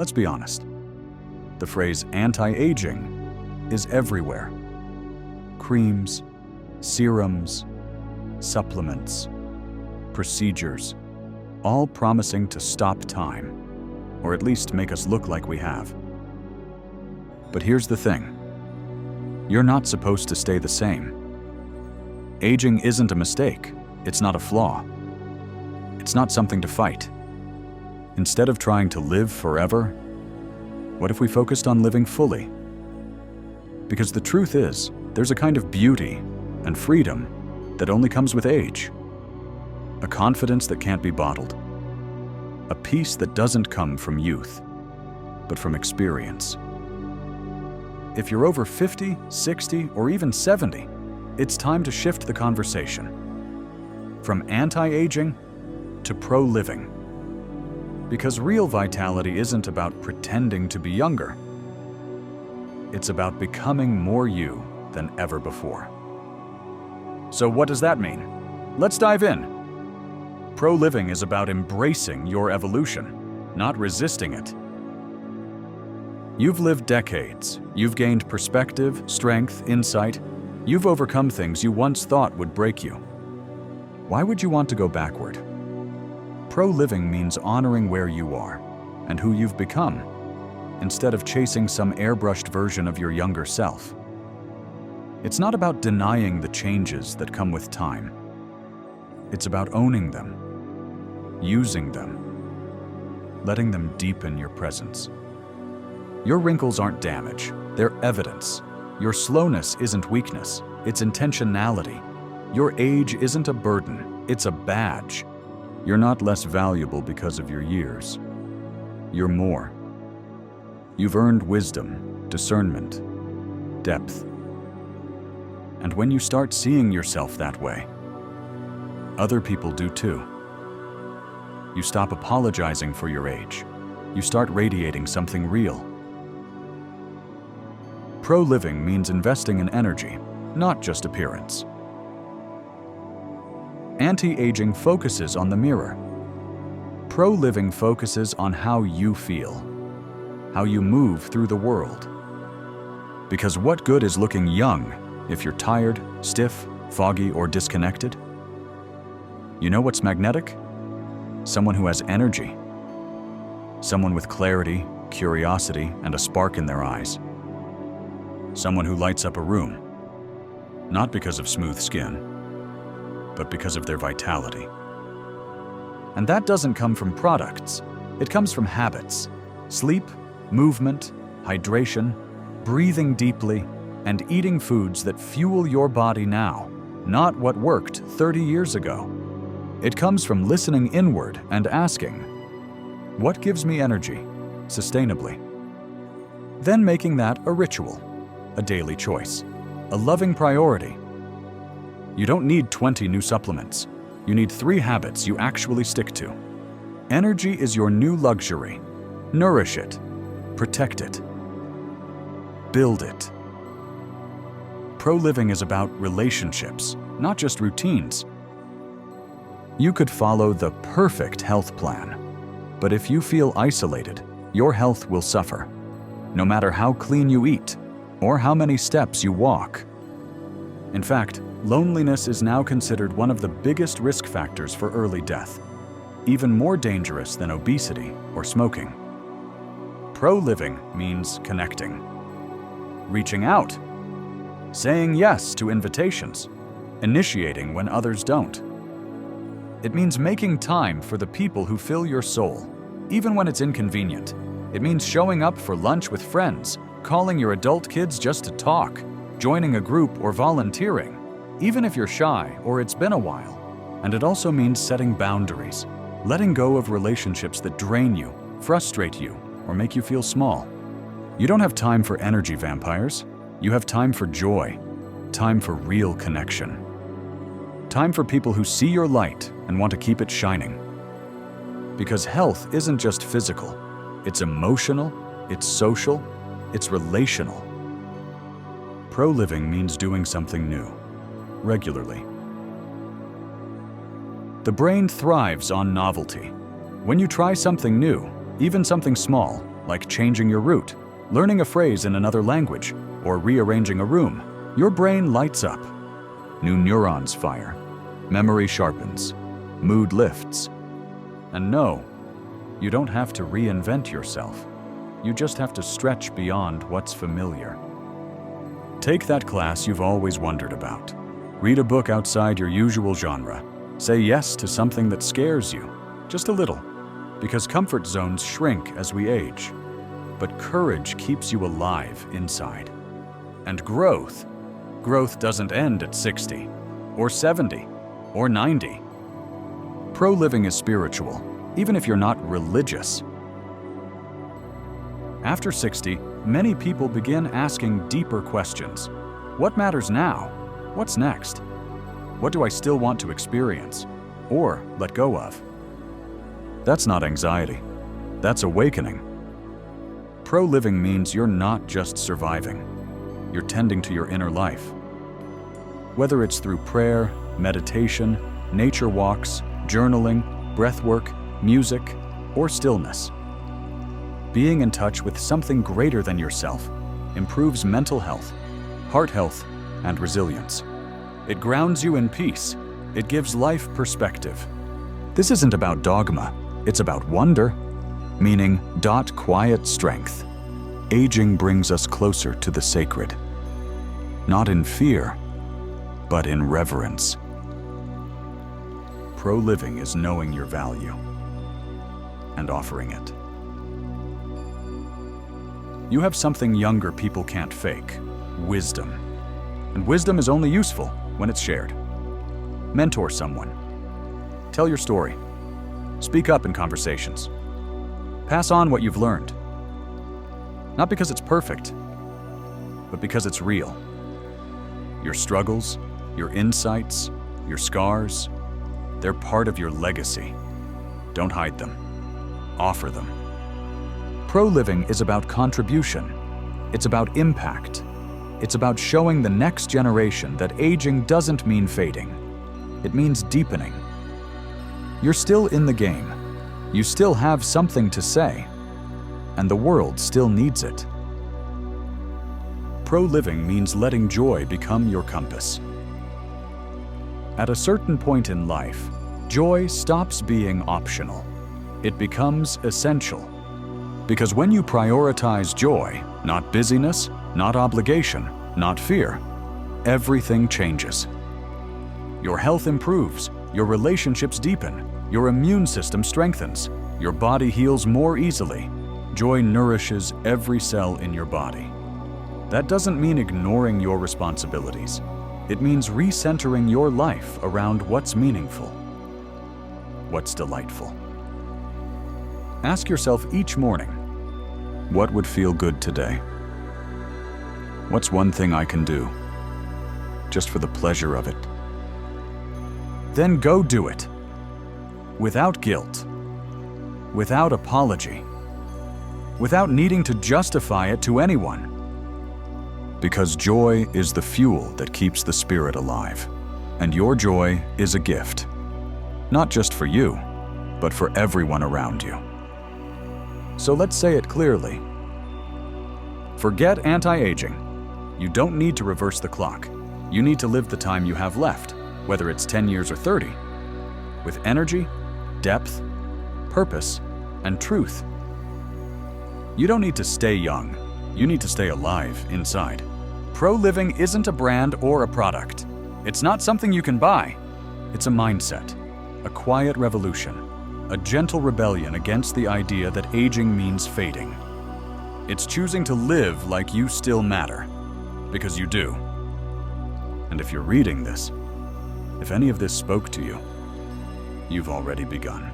Let's be honest. The phrase anti-aging is everywhere. Creams, serums, supplements, procedures, all promising to stop time, or at least make us look like we have. But here's the thing. You're not supposed to stay the same. Aging isn't a mistake. It's not a flaw. It's not something to fight. Instead of trying to live forever, what if we focused on living fully? Because the truth is, there's a kind of beauty and freedom that only comes with age. A confidence that can't be bottled. A peace that doesn't come from youth, but from experience. If you're over 50, 60, or even 70, it's time to shift the conversation. From anti-aging to pro-living. Because real vitality isn't about pretending to be younger. It's about becoming more you than ever before. So what does that mean? Let's dive in. Pro-living is about embracing your evolution, not resisting it. You've lived decades. You've gained perspective, strength, insight. You've overcome things you once thought would break you. Why would you want to go backward? Pro-living means honoring where you are and who you've become, instead of chasing some airbrushed version of your younger self. It's not about denying the changes that come with time. It's about owning them, using them, letting them deepen your presence. Your wrinkles aren't damage, they're evidence. Your slowness isn't weakness, it's intentionality. Your age isn't a burden, it's a badge. You're not less valuable because of your years. You're more. You've earned wisdom, discernment, depth. And when you start seeing yourself that way, other people do too. You stop apologizing for your age. You start radiating something real. Pro-living means investing in energy, not just appearance. Anti-aging focuses on the mirror. Pro-living focuses on how you feel, how you move through the world. Because what good is looking young if you're tired, stiff, foggy, or disconnected? You know what's magnetic? Someone who has energy. Someone with clarity, curiosity, and a spark in their eyes. Someone who lights up a room, not because of smooth skin, but because of their vitality. And that doesn't come from products. It comes from habits. Sleep, movement, hydration, breathing deeply, and eating foods that fuel your body now, not what worked 30 years ago. It comes from listening inward and asking, what gives me energy, sustainably? Then making that a ritual, a daily choice, a loving priority. You don't need 20 new supplements. You need 3 habits you actually stick to. Energy is your new luxury. Nourish it. Protect it. Build it. Pro-living is about relationships, not just routines. You could follow the perfect health plan, but if you feel isolated, your health will suffer, no matter how clean you eat or how many steps you walk. In fact, loneliness is now considered one of the biggest risk factors for early death, even more dangerous than obesity or smoking. Pro-living means connecting, reaching out, saying yes to invitations, initiating when others don't. It means making time for the people who fill your soul, even when it's inconvenient. It means showing up for lunch with friends, calling your adult kids just to talk, joining a group or volunteering, even if you're shy or it's been a while. And it also means setting boundaries, letting go of relationships that drain you, frustrate you, or make you feel small. You don't have time for energy vampires. You have time for joy, time for real connection. Time for people who see your light and want to keep it shining. Because health isn't just physical, it's emotional, it's social, it's relational. Pro-living means doing something new, regularly. The brain thrives on novelty. When you try something new, even something small, like changing your route, learning a phrase in another language, or rearranging a room, your brain lights up. New neurons fire, memory sharpens, mood lifts. And no, you don't have to reinvent yourself. You just have to stretch beyond what's familiar. Take that class you've always wondered about. Read a book outside your usual genre. Say yes to something that scares you, just a little, because comfort zones shrink as we age. But courage keeps you alive inside. And growth doesn't end at 60, or 70, or 90. Pro-living is spiritual, even if you're not religious. After 60, many people begin asking deeper questions. What matters now? What's next? What do I still want to experience, or let go of? That's not anxiety. That's awakening. Pro-living means you're not just surviving. You're tending to your inner life. Whether it's through prayer, meditation, nature walks, journaling, breathwork, music, or stillness. Being in touch with something greater than yourself improves mental health, heart health, and resilience. It grounds you in peace. It gives life perspective. This isn't about dogma, it's about wonder, meaning quiet strength. Aging brings us closer to the sacred. Not in fear, but in reverence. Pro-living is knowing your value and offering it. You have something younger people can't fake: wisdom. And wisdom is only useful when it's shared. Mentor someone. Tell your story. Speak up in conversations. Pass on what you've learned. Not because it's perfect, but because it's real. Your struggles, your insights, your scars, they're part of your legacy. Don't hide them. Offer them. Pro-living is about contribution. It's about impact. It's about showing the next generation that aging doesn't mean fading. It means deepening. You're still in the game. You still have something to say. And the world still needs it. Pro-living means letting joy become your compass. At a certain point in life, joy stops being optional. It becomes essential. Because when you prioritize joy, not busyness, not obligation, not fear, everything changes. Your health improves, your relationships deepen, your immune system strengthens, your body heals more easily. Joy nourishes every cell in your body. That doesn't mean ignoring your responsibilities. It means recentering your life around what's meaningful, what's delightful. Ask yourself each morning, what would feel good today? What's one thing I can do, just for the pleasure of it? Then go do it, without guilt, without apology, without needing to justify it to anyone. Because joy is the fuel that keeps the spirit alive, and your joy is a gift, not just for you, but for everyone around you. So let's say it clearly. Forget anti-aging. You don't need to reverse the clock. You need to live the time you have left, whether it's 10 years or 30, with energy, depth, purpose, and truth. You don't need to stay young. You need to stay alive inside. Pro-living isn't a brand or a product. It's not something you can buy. It's a mindset, a quiet revolution, a gentle rebellion against the idea that aging means fading. It's choosing to live like you still matter, because you do. And if you're reading this, if any of this spoke to you, you've already begun.